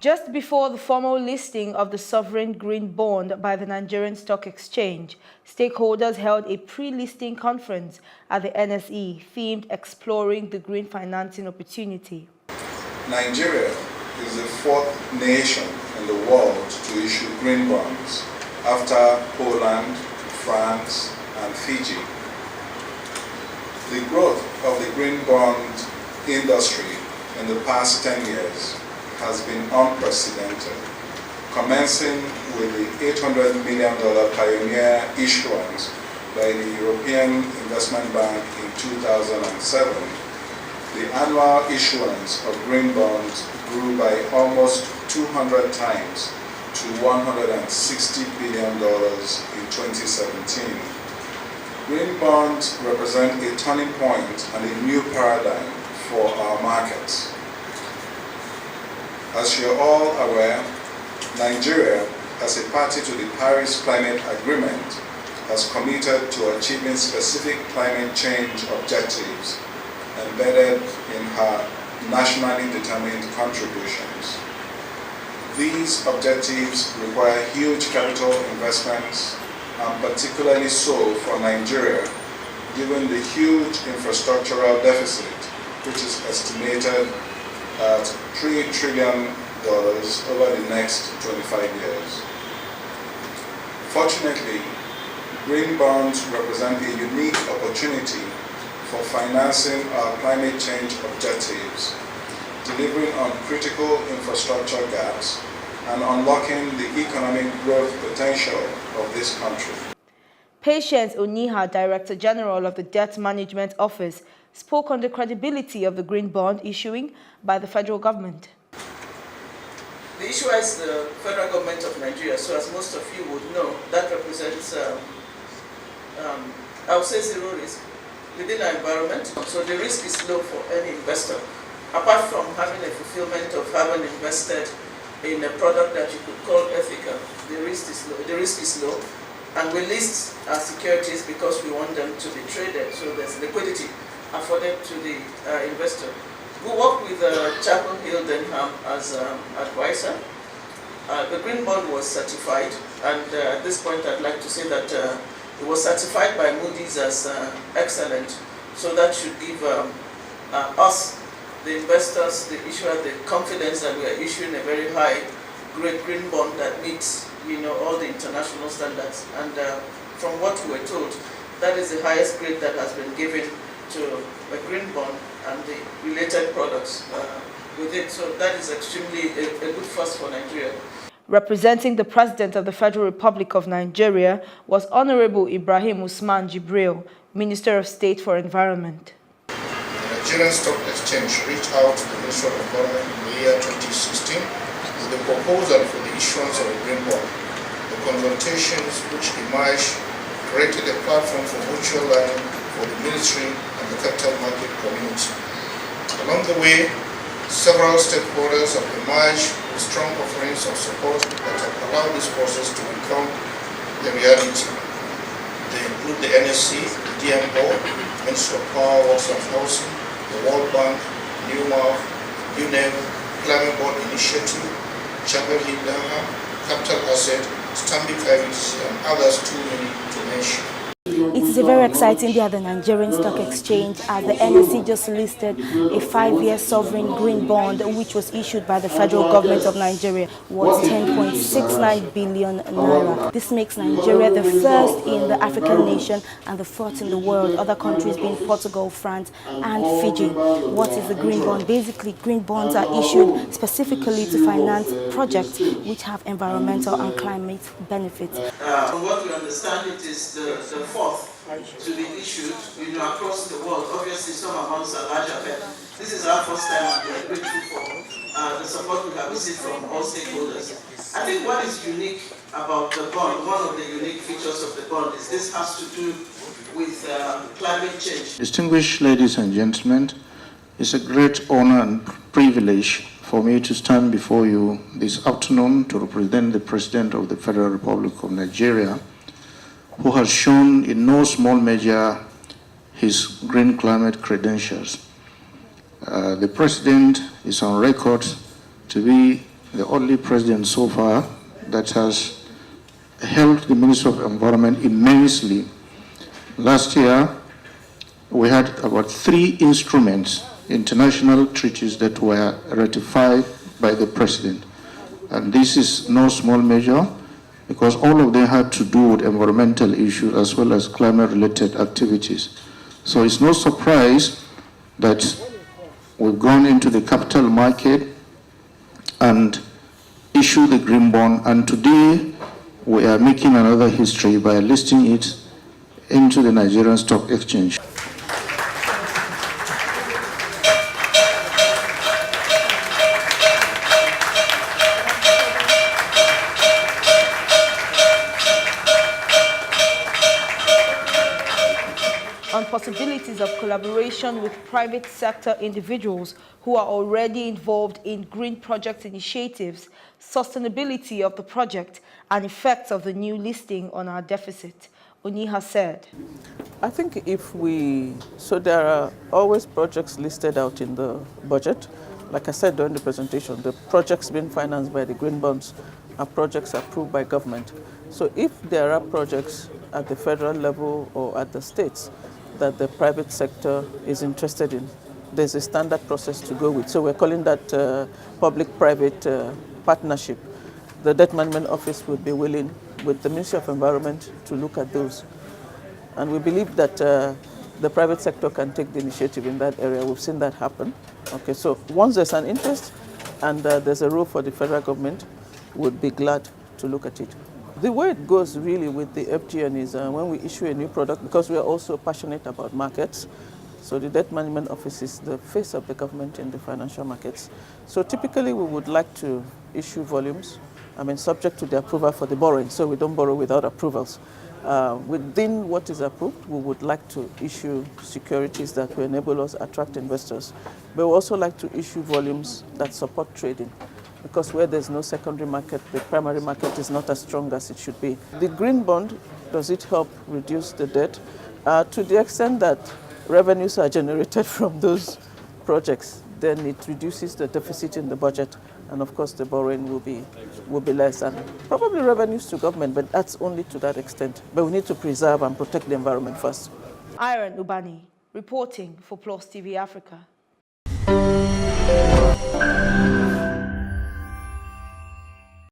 Just before the formal listing of the sovereign green bond by the Nigerian Stock Exchange, stakeholders held a pre-listing conference at the NSE themed Exploring the Green Financing Opportunity. Nigeria is the fourth nation in the world to issue green bonds after Poland, France, and Fiji. The growth of the green bond industry in the past 10 years has been unprecedented, commencing with the $800 million pioneer issuance by the European Investment Bank in 2007. The annual issuance of green bonds grew by almost 200 times to $160 billion in 2017. Green bonds represent a turning point and a new paradigm for our markets. As you're all aware, Nigeria, as a party to the Paris Climate Agreement, has committed to achieving specific climate change objectives embedded in her nationally determined contributions. These objectives require huge capital investments, and particularly so for Nigeria, given the huge infrastructural deficit, which is estimated at $3 trillion over the next 25 years. Fortunately, green bonds represent a unique opportunity for financing our climate change objectives, delivering on critical infrastructure gaps, and unlocking the economic growth potential of this country. Patience Oniha, Director General of the Debt Management Office, spoke on the credibility of the green bond issuing by the federal government. The issuer is the federal government of Nigeria, so as most of you would know, that represents, I would say, zero risk within our environment. So the risk is low for any investor, apart from having a fulfillment of having invested in a product that you could call ethical. The risk is low. And we list our securities because we want them to be traded, so there's liquidity afforded to the investor. We work with Chapel Hill Denham as advisor. The green bond was certified, and at this point I'd like to say that it was certified by Moody's as excellent, so that should give us, the investors, the issuer, the confidence that we are issuing a very high grade green bond that meets all the international standards. And from what we were told, that is the highest grade that has been given to a green bond and the related products with it. So that is extremely a good first for Nigeria. Representing the President of the Federal Republic of Nigeria was Honorable Ibrahim Usman Jibril, Minister of State for Environment. The Nigerian Stock Exchange reached out to the Ministry of Environment in the year 2016 with a proposal for the issuance of a green bond. The consultations which emerged created a platform for mutual learning for the ministry and the capital market community. Along the way, several stakeholders have emerged with strong offerings of support that have allowed this process to become a reality. They include the NSE, the DMO, Ministry of Power, Works and Housing, the World Bank, NUMAF, UNEP, Climate Board Initiative, Chapel Hill Denham, Capital Asset, Stanbic IBTC, and others too many to mention. It is a very exciting day at the Nigerian Stock Exchange as the NSE just listed a 5-year sovereign green bond which was issued by the federal government of Nigeria worth 10.69 billion naira. This makes Nigeria the first in the African nation and the fourth in the world, other countries being Portugal, France and Fiji. What is the green bond? Basically, green bonds are issued specifically to finance projects which have environmental and climate benefits. From what we understand, it is the fourth to be issued across the world. Obviously, some amounts are larger, but this is our first time and we are grateful for the support we have received from all stakeholders. I think what is unique about the bond, one of the unique features of the bond, is this has to do with climate change. Distinguished ladies and gentlemen, it's a great honor and privilege for me to stand before you this afternoon to represent the President of the Federal Republic of Nigeria, who has shown in no small measure his green climate credentials. The President is on record to be the only president so far that has helped the Ministry of Environment immensely. Last year, we had about 3 instruments, international treaties that were ratified by the president. And this is no small measure because all of them had to do with environmental issues as well as climate-related activities. So it's no surprise that we've gone into the capital market and issued the green bond, and today we are making another history by listing it into the Nigerian Stock Exchange. On possibilities of collaboration with private sector individuals who are already involved in green project initiatives, sustainability of the project, and effects of the new listing on our deficit. Oniha said, I think so there are always projects listed out in the budget. Like I said during the presentation, the projects being financed by the green bonds are projects approved by government. So if there are projects at the federal level or at the states that the private sector is interested in, there's a standard process to go with. So we're calling that public-private partnership. The Debt Management Office would be willing, with the Ministry of Environment, to look at those. And we believe that the private sector can take the initiative in that area. We've seen that happen. Okay, so once there's an interest and there's a role for the federal government, we'd be glad to look at it. The way it goes really with the FGN is when we issue a new product, because we are also passionate about markets. So the Debt Management Office is the face of the government in the financial markets. So typically we would like to issue volumes, subject to the approval for the borrowing, so we don't borrow without approvals. Within what is approved, we would like to issue securities that will enable us to attract investors. But we also like to issue volumes that support trading, because where there's no secondary market, the primary market is not as strong as it should be. The green bond, does it help reduce the debt? To the extent that revenues are generated from those projects, then it reduces the deficit in the budget, and of course the borrowing will be less, and probably revenues to government, but that's only to that extent. But we need to preserve and protect the environment first. Iron Ubani, reporting for Plus TV Africa.